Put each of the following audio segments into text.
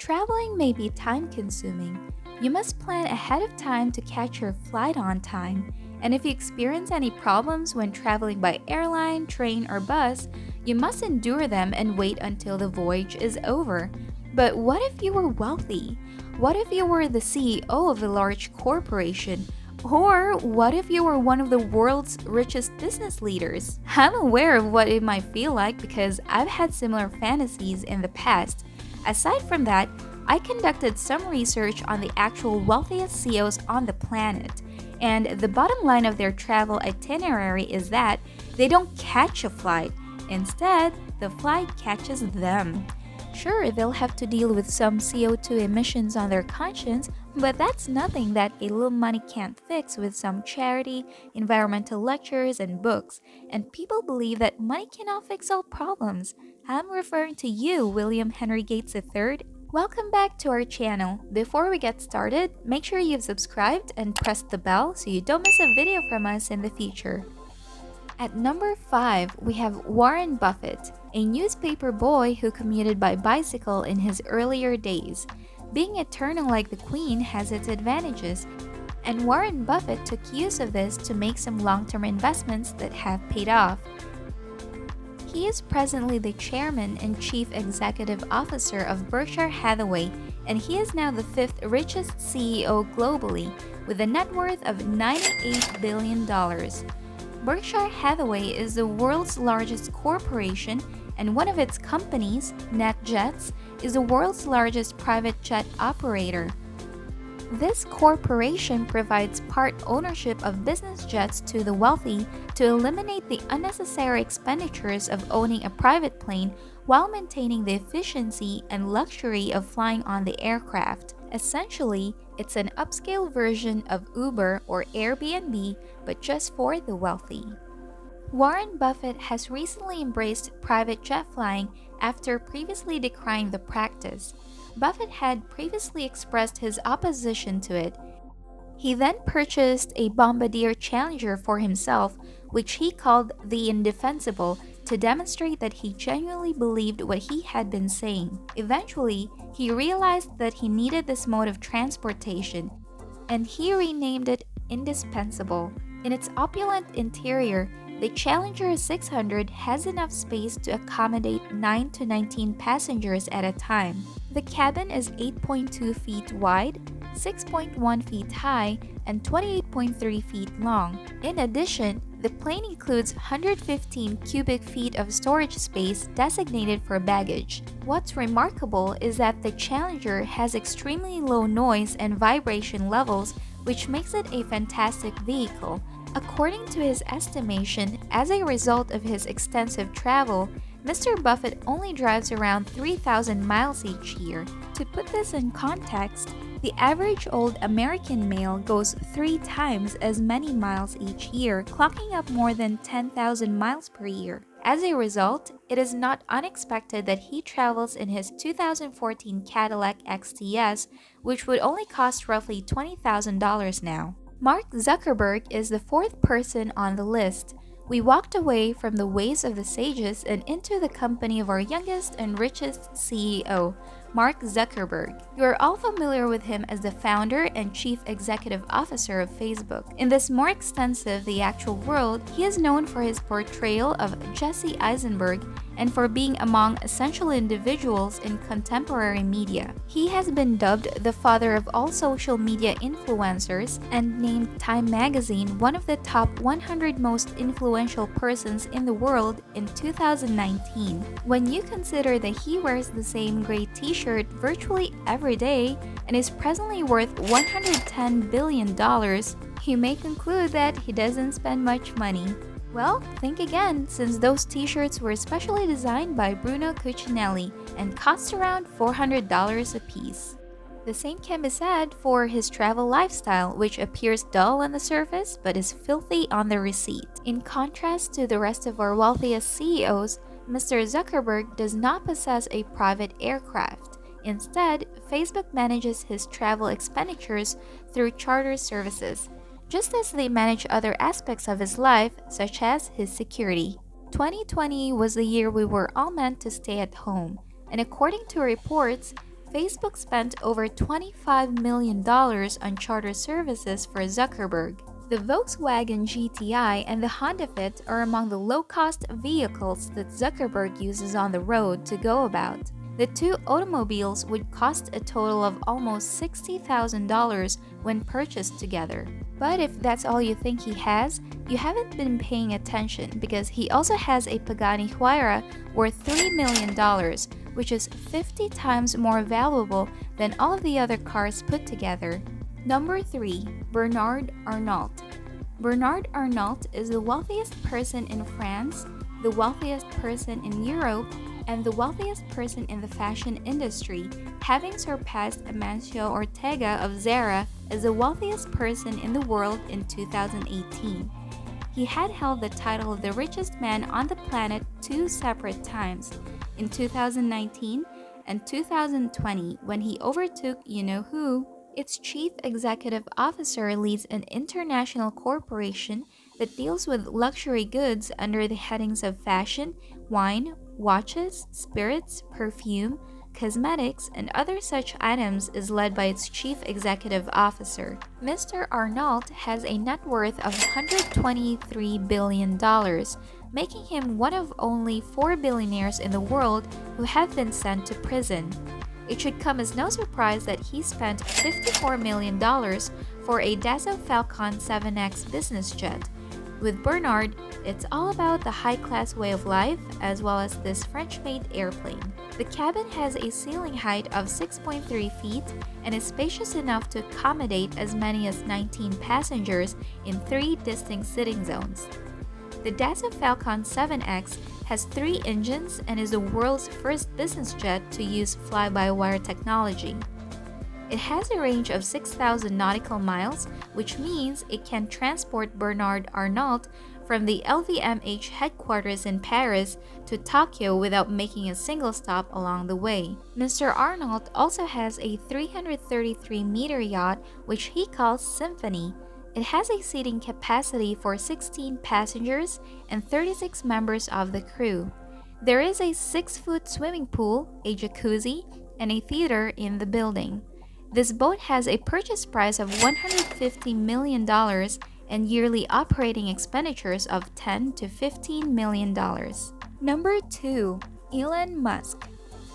Traveling may be time-consuming. You must plan ahead of time to catch your flight on time. And if you experience any problems when traveling by airline, train, or bus, you must endure them and wait until the voyage is over. But what if you were wealthy? What if you were the CEO of a large corporation? Or what if you were one of the world's richest business leaders? I'm aware of what it might feel like because I've had similar fantasies in the past. Aside from that, I conducted some research on the actual wealthiest CEOs on the planet. And the bottom line of their travel itinerary is that they don't catch a flight. Instead, the flight catches them. Sure, they'll have to deal with some CO2 emissions on their conscience, but that's nothing that a little money can't fix with some charity, environmental lectures, and books. And people believe that money cannot fix all problems. I'm referring to you, William Henry Gates III. Welcome back to our channel. Before we get started, make sure you've subscribed and pressed the bell so you don't miss a video from us in the future. At number 5, we have Warren Buffett, a newspaper boy who commuted by bicycle in his earlier days. Being eternal like the Queen has its advantages, and Warren Buffett took use of this to make some long-term investments that have paid off. He is presently the chairman and chief executive officer of Berkshire Hathaway, and he is now the 5th richest CEO globally, with a net worth of $98 billion. Berkshire Hathaway is the world's largest corporation, and one of its companies, NetJets, is the world's largest private jet operator. This corporation provides part ownership of business jets to the wealthy to eliminate the unnecessary expenditures of owning a private plane while maintaining the efficiency and luxury of flying on the aircraft. Essentially, it's an upscale version of Uber or Airbnb, but just for the wealthy. Warren Buffett has recently embraced private jet flying after previously decrying the practice. Buffett had previously expressed his opposition to it. He then purchased a Bombardier Challenger for himself, which he called the indefensible, to demonstrate that he genuinely believed what he had been saying. Eventually, he realized that he needed this mode of transportation, and he renamed it indispensable. In its opulent interior, the Challenger 600 has enough space to accommodate 9 to 19 passengers at a time. The cabin is 8.2 feet wide, 6.1 feet high, and 28.3 feet long. In addition, the plane includes 115 cubic feet of storage space designated for baggage. What's remarkable is that the Challenger has extremely low noise and vibration levels, which makes it a fantastic vehicle. According to his estimation, as a result of his extensive travel, Mr. Buffett only drives around 3,000 miles each year. To put this in context, the average old American male goes 3 times as many miles each year, clocking up more than 10,000 miles per year. As a result, it is not unexpected that he travels in his 2014 Cadillac XTS, which would only cost roughly $20,000 now. Mark Zuckerberg is the 4th person on the list. We walked away from the ways of the sages and into the company of our youngest and richest CEO, Mark Zuckerberg. You are all familiar with him as the founder and chief executive officer of Facebook. In this more extensive The Actual World, he is known for his portrayal of Jesse Eisenberg and for being among essential individuals in contemporary media. He has been dubbed the father of all social media influencers and named Time magazine one of the top 100 most influential persons in the world in 2019. When you consider that he wears the same gray t-shirt virtually every day and is presently worth $110 billion, you may conclude that he doesn't spend much money. Well, think again, since those t-shirts were specially designed by Bruno Cucinelli and cost around $400 a piece. The same can be said for his travel lifestyle, which appears dull on the surface but is filthy on the receipt. In contrast to the rest of our wealthiest CEOs, Mr. Zuckerberg does not possess a private aircraft. Instead, Facebook manages his travel expenditures through charter services, just as they manage other aspects of his life, such as his security. 2020 was the year we were all meant to stay at home, and according to reports, Facebook spent over $25 million on charter services for Zuckerberg. The Volkswagen GTI and the Honda Fit are among the low-cost vehicles that Zuckerberg uses on the road to go about. The two automobiles would cost a total of almost $60,000 when purchased together. But if that's all you think he has, you haven't been paying attention because he also has a Pagani Huayra worth $3 million, which is 50 times more valuable than all of the other cars put together. Number 3. Bernard Arnault. Bernard Arnault is the wealthiest person in France, the wealthiest person in Europe, and the wealthiest person in the fashion industry, having surpassed Amancio Ortega of Zara as the wealthiest person in the world in 2018. He had held the title of the richest man on the planet 2 separate times, in 2019 and 2020, when he overtook you-know-who. Its chief executive officer leads an international corporation that deals with luxury goods under the headings of fashion, wine, watches, spirits, perfume, cosmetics, and other such items is led by its chief executive officer. Mr. Arnault has a net worth of $123 billion, making him one of only 4 billionaires in the world who have been sent to prison. It should come as no surprise that he spent $54 million for a Dassault Falcon 7X business jet. With Bernard, it's all about the high-class way of life as well as this French-made airplane. The cabin has a ceiling height of 6.3 feet and is spacious enough to accommodate as many as 19 passengers in 3 distinct sitting zones. The Dassault Falcon 7X has 3 engines and is the world's first business jet to use fly-by-wire technology. It has a range of 6,000 nautical miles, which means it can transport Bernard Arnault from the LVMH headquarters in Paris to Tokyo without making a single stop along the way. Mr. Arnault also has a 333-meter yacht, which he calls Symphony. It has a seating capacity for 16 passengers and 36 members of the crew. There is a 6-foot swimming pool, a jacuzzi, and a theater in the building. This boat has a purchase price of $150 million and yearly operating expenditures of $10 to $15 million. Number 2. Elon Musk.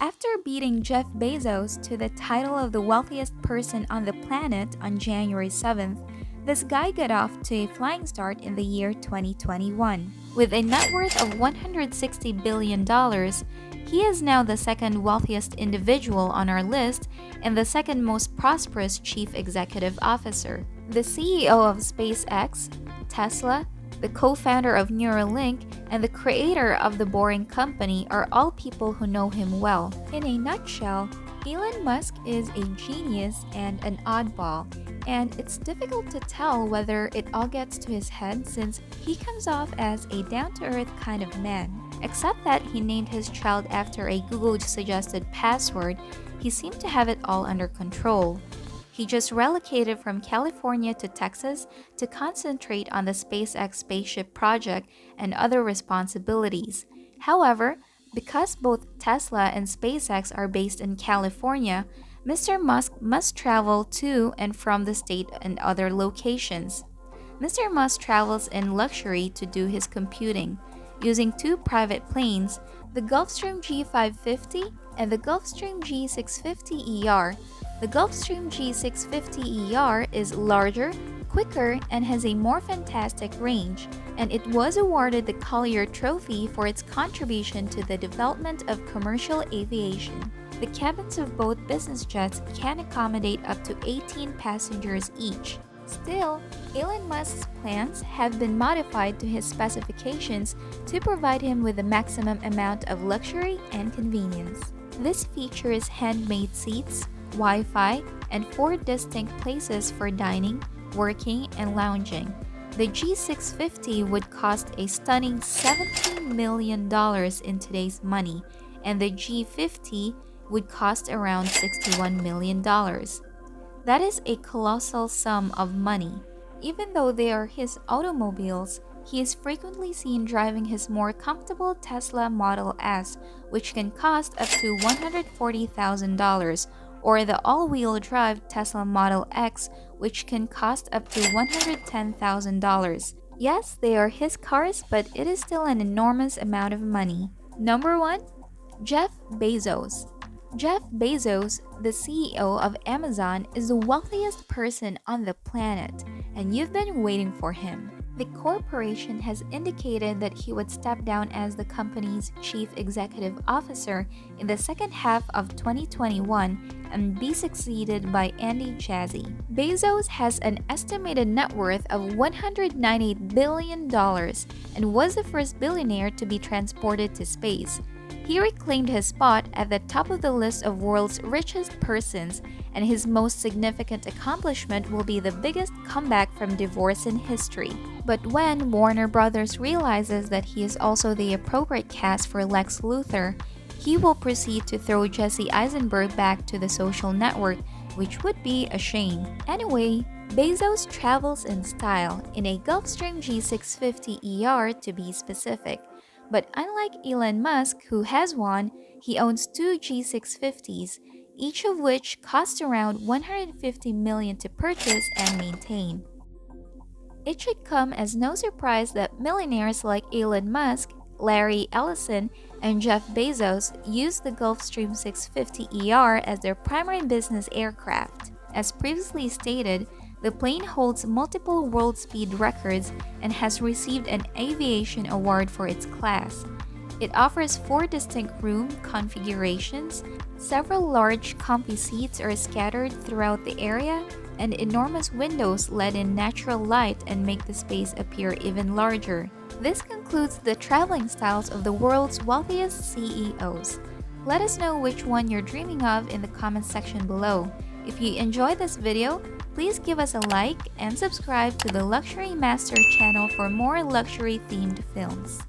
After beating Jeff Bezos to the title of the wealthiest person on the planet on January 7th, this guy got off to a flying start in the year 2021. With a net worth of $160 billion, he is now the second wealthiest individual on our list and the second most prosperous chief executive officer. The CEO of SpaceX, Tesla, the co-founder of Neuralink, and the creator of The Boring Company are all people who know him well. In a nutshell, Elon Musk is a genius and an oddball, and it's difficult to tell whether it all gets to his head since he comes off as a down-to-earth kind of man. Except that he named his child after a Google-suggested password, he seemed to have it all under control. He just relocated from California to Texas to concentrate on the SpaceX spaceship project and other responsibilities. However, because both Tesla and SpaceX are based in California, Mr. Musk must travel to and from the state and other locations. Mr. Musk travels in luxury to do his computing, using 2 private planes, the Gulfstream G550 and the Gulfstream G650ER. The Gulfstream G650ER is larger, quicker, and has a more fantastic range, and it was awarded the Collier Trophy for its contribution to the development of commercial aviation. The cabins of both business jets can accommodate up to 18 passengers each. Still, Elon Musk's plans have been modified to his specifications to provide him with the maximum amount of luxury and convenience. This features handmade seats, Wi-Fi, and 4 distinct places for dining, working, and lounging. The G650 would cost a stunning $17 million in today's money, and the G50 would cost around $61 million. That is a colossal sum of money. Even though they are his automobiles, he is frequently seen driving his more comfortable Tesla Model S, which can cost up to $140,000 or the all-wheel drive Tesla Model X, which can cost up to $110,000. Yes, they are his cars, but it is still an enormous amount of money. Number 1. Jeff Bezos. Jeff Bezos, the CEO of Amazon, is the wealthiest person on the planet, and you've been waiting for him. The corporation has indicated that he would step down as the company's chief executive officer in the second half of 2021 and be succeeded by Andy Jassy. Bezos has an estimated net worth of $198 billion and was the first billionaire to be transported to space. He reclaimed his spot at the top of the list of world's richest persons, and his most significant accomplishment will be the biggest comeback from divorce in history. But when Warner Brothers realizes that he is also the appropriate cast for Lex Luthor, he will proceed to throw Jesse Eisenberg back to the social network, which would be a shame. Anyway, Bezos travels in style, in a Gulfstream G650ER to be specific. But unlike Elon Musk, who has one, he owns two G650s, each of which costs around $150 million to purchase and maintain. It should come as no surprise that millionaires like Elon Musk, Larry Ellison, and Jeff Bezos use the Gulfstream 650ER as their primary business aircraft. As previously stated, the plane holds multiple world speed records and has received an aviation award for its class. It offers 4 distinct room configurations, several large comfy seats are scattered throughout the area, and enormous windows let in natural light and make the space appear even larger. This concludes the traveling styles of the world's wealthiest CEOs. Let us know which one you're dreaming of in the comments section below. If you enjoyed this video, please give us a like and subscribe to the Luxury Master channel for more luxury-themed films.